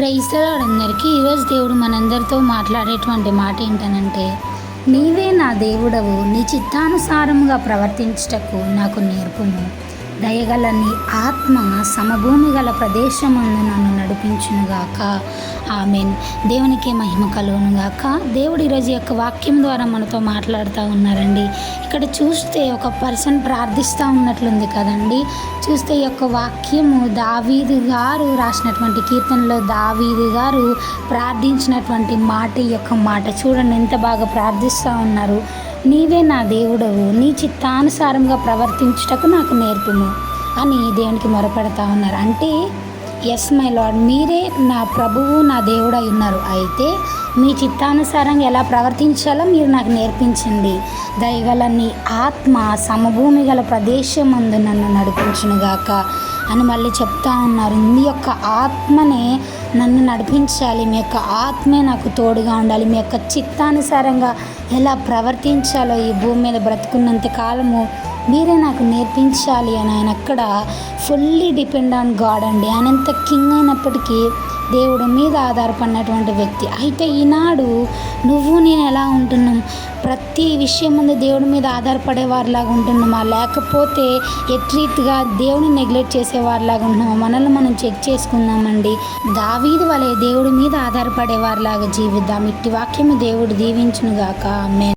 Praise the lord అందరికీ. ఈరోజు దేవుడు మనందరితో మాట్లాడేటువంటి మాట ఏంటనంటే, నీవే నా దేవుడవు, నీ చిత్తానుసారముగా ప్రవర్తించుటకు నాకు నేర్పుము. దయగల నీ ఆత్మ సమభూమి గల ప్రదేశమందు నన్ను నడిపించునుగాక. ఆమెన్. దేవునికి మహిమ కలుగునుగాక. దేవుడు ఈరోజు యొక్క వాక్యం ద్వారా మనతో మాట్లాడుతూ ఉన్నారండి. ఇక్కడ చూస్తే ఒక పర్సన్ ప్రార్థిస్తూ ఉన్నట్లుంది కదండి. చూస్తే ఈ యొక్క వాక్యము దావీదు గారు రాసినటువంటి కీర్తనలో దావీదు గారు ప్రార్థించినటువంటి మాట. ఈ యొక్క మాట చూడండి, ఎంత బాగా ప్రార్థిస్తూ ఉన్నారు. నీవే నా దేవుడవు, నీ చిత్తానుసారంగా ప్రవర్తించుటకు నాకు నేర్పుము అని దేవునికి మొరపెడతా ఉన్నారు. అంటే ఎస్ మై లార్డ్, మీరే నా ప్రభువు, నా దేవుడై ఉన్నారు. అయితే మీ చిత్తానుసారంగా ఎలా ప్రవర్తించాలో మీరు నాకు నేర్పించండి. దయగల నీ ఆత్మ సమభూమి గల ప్రదేశమందు నన్ను నడిపించునుగాక అని మళ్ళీ చెప్తా ఉన్నారు. మీ యొక్క ఆత్మనే నన్ను నడిపించాలి, మీ యొక్క ఆత్మే నాకు తోడుగా ఉండాలి, మీ యొక్క చిత్తానుసారంగా ఎలా ప్రవర్తించాలో ఈ భూమి మీద బ్రతుకున్నంత కాలము మీరే నాకు నేర్పించాలి అని ఆయన అక్కడ ఫుల్లీ డిపెండ్ ఆన్ గాడ్ అండి. ఆయనంత కింగ్ అయినప్పటికీ దేవుడి మీద ఆధారపడినటువంటి వ్యక్తి. అయితే ఈనాడు నువ్వు నేను ఎలా ఉంటున్నాం? ప్రతి విషయం ముందు దేవుడి మీద ఆధారపడేవారిలాగా ఉంటున్నామా, లేకపోతే ఎట్రీట్గా దేవుని నెగ్లెక్ట్ చేసేవారిలాగా ఉంటున్నామా? మనల్ని మనం చెక్ చేసుకుందామండి. దావీదు వలె దేవుడి మీద ఆధారపడేవారిలాగా జీవిద్దాం. ఇట్టి వాక్యము దేవుడు దీవించునుగాక. ఆమేన్.